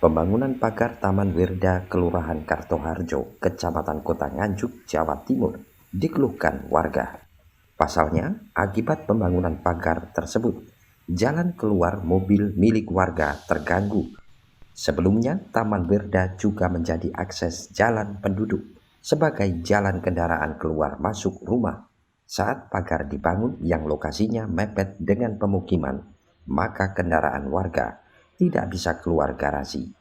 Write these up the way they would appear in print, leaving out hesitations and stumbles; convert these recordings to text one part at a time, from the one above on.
Pembangunan pagar Taman Wirda Kelurahan Kartoharjo, Kecamatan Kota Nganjuk, Jawa Timur, dikeluhkan warga. Pasalnya, akibat pembangunan pagar tersebut, jalan keluar mobil milik warga terganggu. Sebelumnya, Taman Wirda juga menjadi akses jalan penduduk sebagai jalan kendaraan keluar masuk rumah. Saat pagar dibangun yang lokasinya mepet dengan pemukiman, maka kendaraan warga tidak bisa keluar garasi.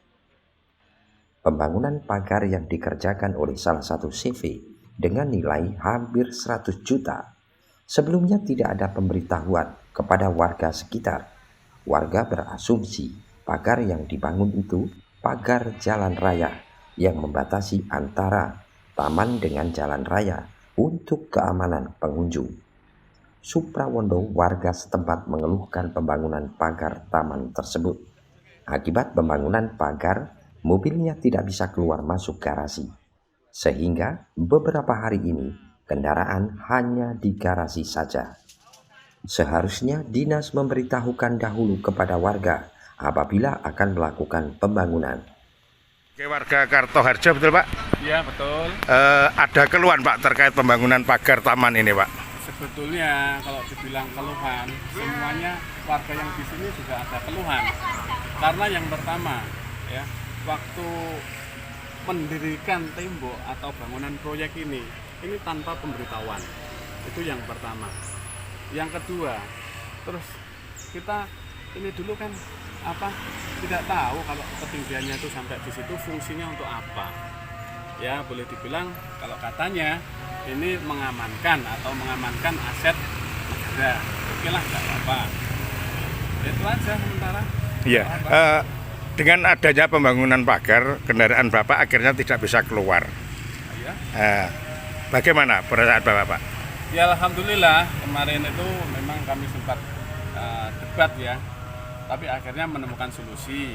Pembangunan pagar yang dikerjakan oleh salah satu CV dengan nilai hampir 100 juta. Sebelumnya tidak ada pemberitahuan kepada warga sekitar. Warga berasumsi pagar yang dibangun itu pagar jalan raya yang membatasi antara taman dengan jalan raya untuk keamanan pengunjung. Suprawondo, warga setempat, mengeluhkan pembangunan pagar taman tersebut. Akibat pembangunan pagar, mobilnya tidak bisa keluar masuk garasi. Sehingga beberapa hari ini kendaraan hanya di garasi saja. Seharusnya dinas memberitahukan dahulu kepada warga apabila akan melakukan pembangunan. Oke, warga Kartoharjo betul Pak? Iya betul. Ada keluhan Pak terkait pembangunan pagar taman ini Pak? Sebetulnya kalau dibilang keluhan, semuanya warga yang di sini juga ada keluhan. Karena yang pertama, ya, waktu mendirikan tembok atau bangunan proyek ini tanpa pemberitahuan. Itu yang pertama. Yang kedua, terus kita ini dulu kan tidak tahu kalau ketinggiannya itu sampai di situ fungsinya untuk apa. Ya boleh dibilang kalau katanya ini mengamankan aset negara. Oke lah, nggak apa-apa. Itu aja sementara. Iya. Dengan adanya pembangunan pagar, kendaraan Bapak akhirnya tidak bisa keluar. Ya. Bagaimana perasaan Bapak Pak? Ya alhamdulillah, kemarin itu memang kami sempat debat ya. Tapi akhirnya menemukan solusi.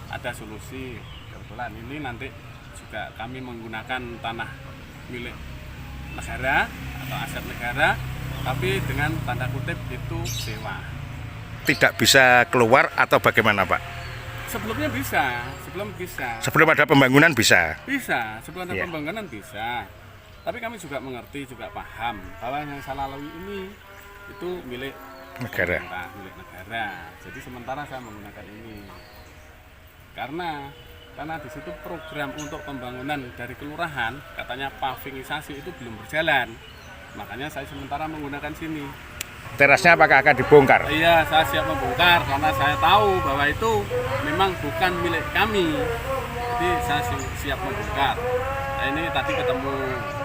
Ada solusi. Kebetulan ini nanti juga kami menggunakan tanah milik negara atau aset negara, tapi dengan tanda kutip itu sewa. Tidak bisa keluar atau bagaimana Pak? Sebelumnya bisa, Sebelum ada pembangunan bisa? Bisa, sebelum ada Yeah. pembangunan bisa. Tapi kami juga mengerti, juga paham bahwa yang saya lalui ini itu milik Negara. pemerintah, milik negara. Jadi sementara saya menggunakan ini. Karena di situ program untuk pembangunan dari kelurahan, katanya pavingisasi itu belum berjalan. Makanya saya sementara menggunakan sini. Terasnya apakah akan dibongkar? Iya, saya siap membongkar karena saya tahu bahwa itu memang bukan milik kami. Jadi saya siap membongkar. Nah, ini tadi ketemu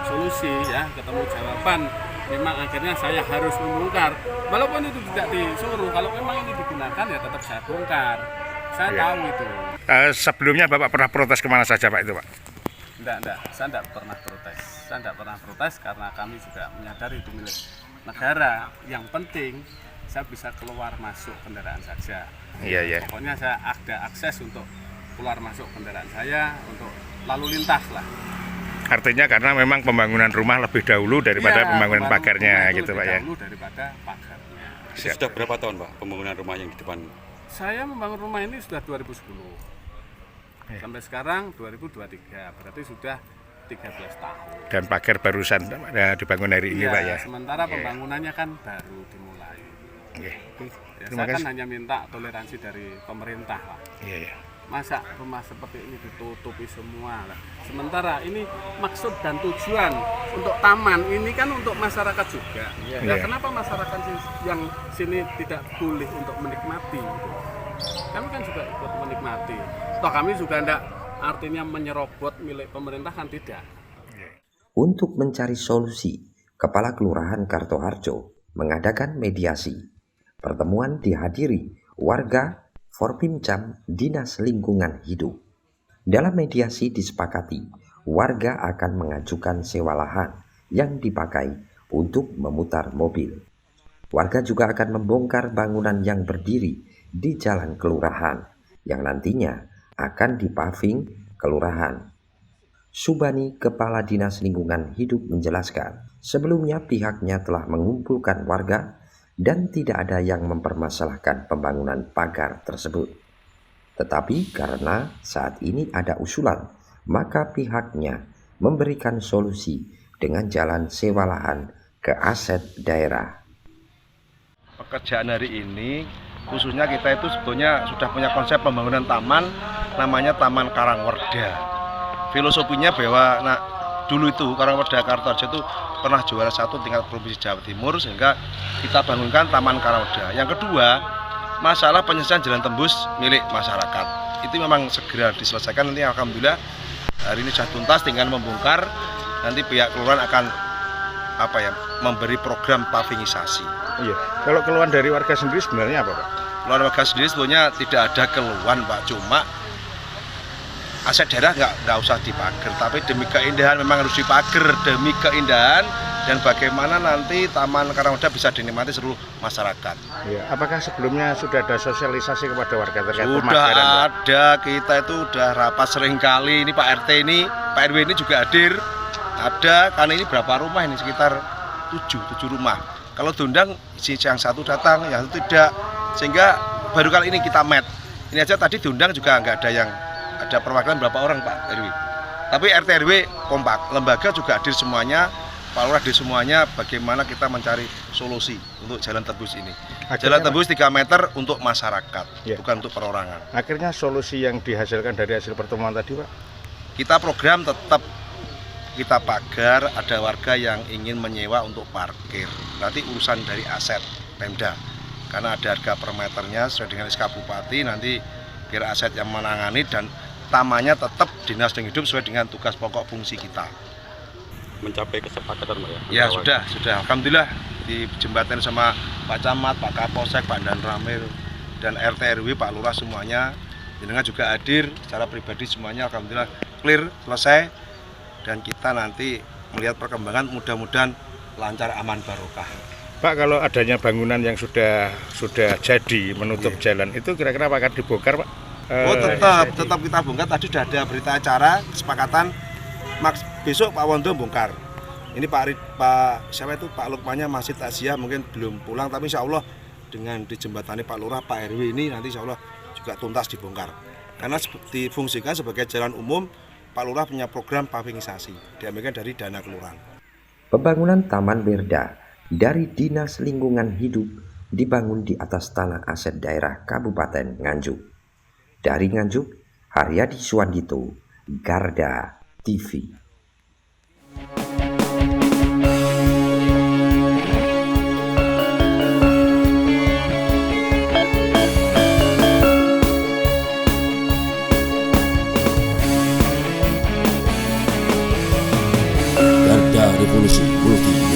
solusi ya, ketemu jawaban. Memang akhirnya saya harus membongkar. Walaupun itu tidak disuruh, kalau memang ini digunakan ya tetap saya bongkar. Saya tahu itu. Sebelumnya Bapak pernah protes kemana saja Pak itu Pak? Enggak, saya enggak pernah protes. Saya enggak pernah protes karena kami juga menyadari itu milik negara. Yang penting saya bisa keluar masuk kendaraan saja. Iya. Pokoknya saya ada akses untuk keluar masuk kendaraan saya untuk lalu lintas lah. Artinya karena memang pembangunan rumah lebih dahulu daripada pembangunan pagarnya gitu Pak ya? Dahulu daripada pagarnya. Sudah berapa tahun Pak pembangunan rumah yang di depan? Saya membangun rumah ini sudah 2010. Sampai sekarang 2023, berarti sudah 13 tahun. Dan pagar barusan dibangun hari ini Pak ya? Sementara pembangunannya kan baru dimulai. Ya, Saya kan hanya minta toleransi dari pemerintah Pak. Iya. Masa rumah seperti ini ditutupi semua lah. Sementara ini maksud dan tujuan untuk taman ini kan untuk masyarakat juga. Ya, kenapa masyarakat yang sini tidak boleh untuk menikmati? Kami kan juga ikut menikmati. Toh kami juga tidak artinya menyerobot milik pemerintah kan tidak. Untuk mencari solusi, Kepala Kelurahan Kartoharjo mengadakan mediasi. Pertemuan dihadiri warga, Forbimcam, Dinas Lingkungan Hidup. Dalam mediasi disepakati, warga akan mengajukan sewa lahan yang dipakai untuk memutar mobil. Warga juga akan membongkar bangunan yang berdiri di jalan kelurahan yang nantinya akan dipaving kelurahan. Subani, Kepala Dinas Lingkungan Hidup, menjelaskan sebelumnya pihaknya telah mengumpulkan warga dan tidak ada yang mempermasalahkan pembangunan pagar tersebut. Tetapi karena saat ini ada usulan, maka pihaknya memberikan solusi dengan jalan sewa lahan ke aset daerah. Pekerjaan hari ini khususnya kita itu sebetulnya sudah punya konsep pembangunan taman namanya Taman Karangwerda. Filosofinya bahwa dulu itu Karangwerda Kartoharjo itu pernah juara 1 tingkat provinsi Jawa Timur, sehingga kita bangunkan Taman Karangwerda. Yang kedua, masalah penyelesaian jalan tembus milik masyarakat itu memang segera diselesaikan. Nanti alhamdulillah hari ini sudah tuntas, dengan membongkar. Nanti pihak kelurahan akan memberi program pavingisasi. Iya. Kalau keluhan dari warga sendiri sebenarnya apa, Pak? Keluhan warga sendiri sebetulnya tidak ada keluhan, Pak. Cuma aset daerah nggak usah dipager, tapi demi keindahan memang harus dipager, demi keindahan dan bagaimana nanti Taman Karangwerda bisa dinikmati seluruh masyarakat. Iya. Apakah sebelumnya sudah ada sosialisasi kepada warga terkait Sudah pemageran, Pak? ada, kita itu udah rapat sering kali. Ini Pak RT ini, Pak RW ini juga hadir. Ada, karena ini berapa rumah ini, sekitar 7 rumah. Kalau diundang yang satu datang, yang satu tidak, sehingga baru kali ini kita met. Ini aja tadi diundang juga nggak ada yang ada perwakilan berapa orang Pak RW. Tapi RT RW kompak, lembaga juga hadir semuanya, Pak Lurah hadir semuanya. Bagaimana kita mencari solusi untuk jalan tembus ini. Jalan tembus 3 meter untuk masyarakat, ya, bukan untuk perorangan. Akhirnya solusi yang dihasilkan dari hasil pertemuan tadi, Pak? Kita program tetap kita pagar, ada warga yang ingin menyewa untuk parkir. Nanti urusan dari aset Pemda, karena ada harga per meternya sesuai dengan SK Bupati, nanti biar aset yang menangani, dan tamannya tetap Dinas Lingkungan Hidup sesuai dengan tugas pokok fungsi kita. Mencapai kesepakatan, Pak, ya? Ya sudah. Alhamdulillah dijembatkan sama Pak Camat, Pak Kapolsek, Pak Dan Ramil, dan RT RW, Pak Lurah semuanya. Jenengan juga hadir secara pribadi semuanya. Alhamdulillah clear, selesai. Dan kita nanti melihat perkembangan, mudah-mudahan lancar, aman, barokah. Pak, kalau adanya bangunan yang sudah jadi menutup jalan, itu kira-kira akan dibongkar, Pak? Oh tetap kita bongkar. Tadi sudah ada berita acara kesepakatan, besok Pak Wondo bongkar. Ini Pak siapa itu, Pak Lukmannya masih takziah, mungkin belum pulang, tapi insya Allah dengan dijembatani Pak Lurah, Pak RW ini nanti insya Allah juga tuntas dibongkar. Karena difungsikan sebagai jalan umum, Pak Lurah punya program pavingisasi, diambilkan dari dana kelurahan. Pembangunan Taman Werda dari Dinas Lingkungan Hidup dibangun di atas tanah aset daerah Kabupaten Nganjuk. Dari Nganjuk, Haryadi Suwandito, Garda TV. Garda Revolusi Multi